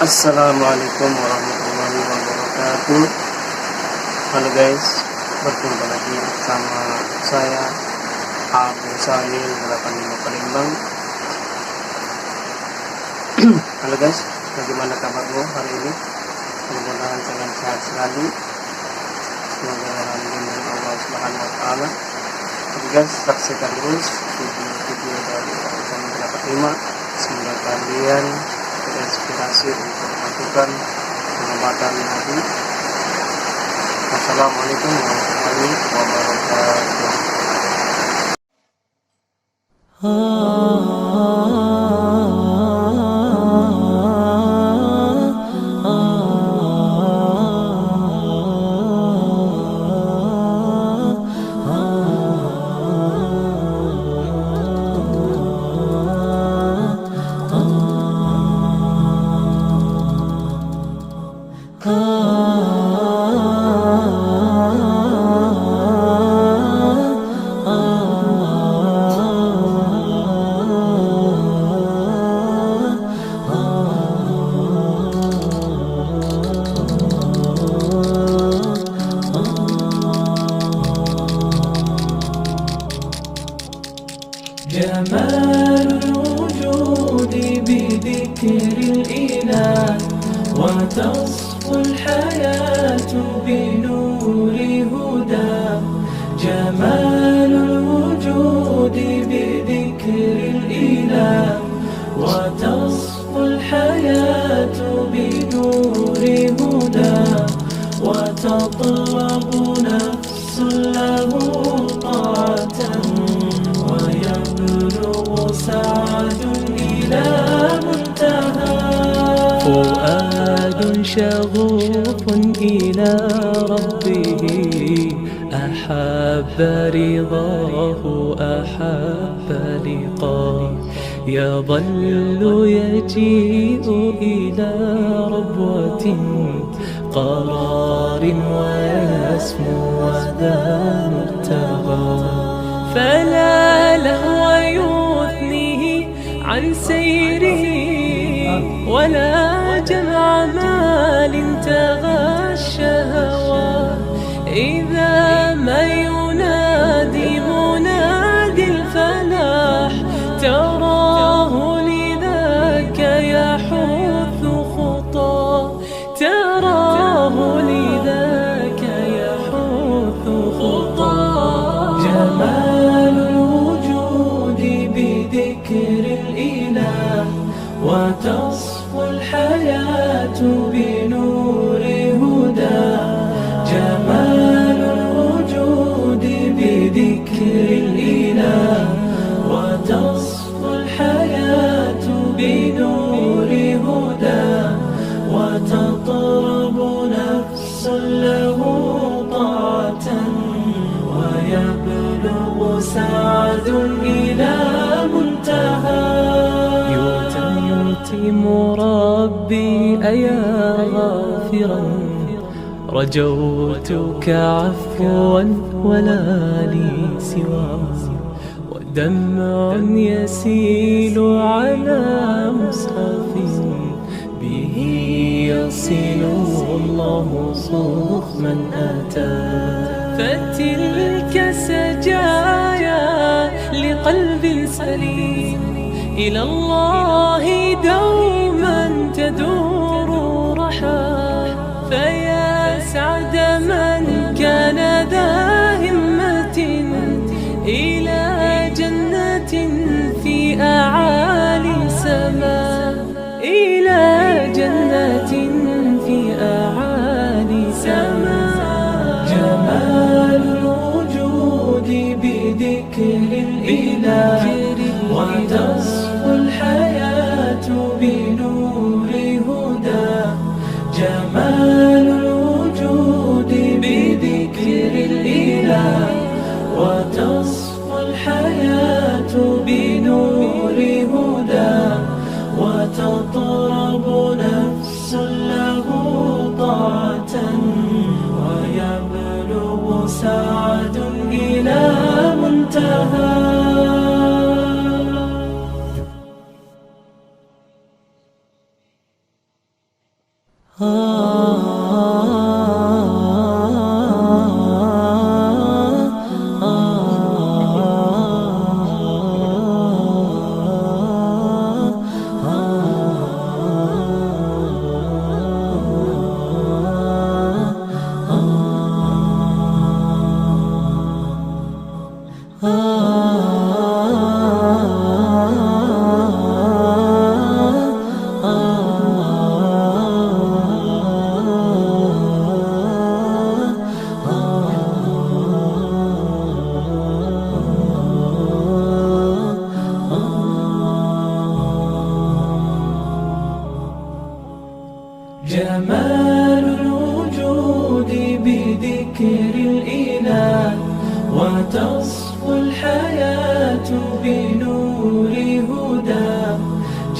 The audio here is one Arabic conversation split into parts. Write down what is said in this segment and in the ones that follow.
Assalamualaikum warahmatullahi wabarakatuh. Halo guys, berjumpa lagi bersama saya Abu Samil 85 Palembang. Halo guys, bagaimana kabarmu hari ini? Mudah-mudahan kalian sehat selalu. Semoga dalam lindungan Allah Subhanahu wa taala. Oke guys, saksikan terus video-video dari Abu Samil 85. Semoga kalian terinspirasi untuk melakukan pengobatan Nabi. Wassalamualaikum warahmatullahi جمال الوجود بذكر الإله وتصفو الحياة بنور هدى. جمال الوجود بذكر الإله وتصفو الحياة بنور هدى. وتطلب نفس له طاعة ويبلغ سعد إلى منتهى. فؤاد شغوف إلى ربه أحب رضاه أحب لقاه. يظل يجيء إلى ربوة قرار ويسمو وذا مبتغى. فلا لهو يثنيه عن سيره ولا جمع مال تغى الشهوى. إذا ما ينادي منادي الفلاح تراه لذاك يحث خطاه. تراه لذاك يحث خطاه. جمال الوجود بذكر الإله وتصفو الحياة بنور هدى. جمال الوجود بذكر الإله وتصفو الحياة بنور هدى. وتطرب نفس له طاعة ويبلغ سعد إلى منتهى. يتم ربي أيا غافرا رجوتك عفوا ولا لي سوى. ودمع يسيل على مصحف به يصل الله صوف من أتى. فتلك سجايا لقلب سليم إلى الله دوما تدور رحى. فيا سعد من كان ذا همة إلى جنة في أعالي سماء. إلى جنة في أعالي سماء. جمال الوجود بذكر الإله وتصفو الحياة بنور هدى. جمال الوجود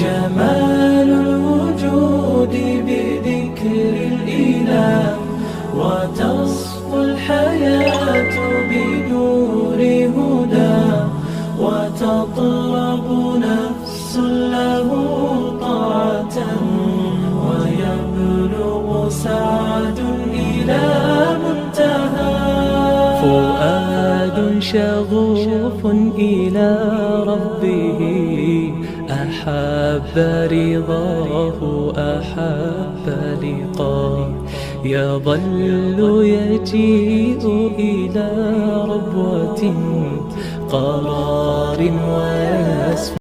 جمال الوجود بذكر الإله، وتصفو الحياة بنور هدى، وتطلب نفس له طاعة، ويبلغ سعد إلى منتهى. فؤاد شغوف إلى ربه، أحب رضاه أحب لقاه، يظل يجيء إلى ربوة قرار ويسمع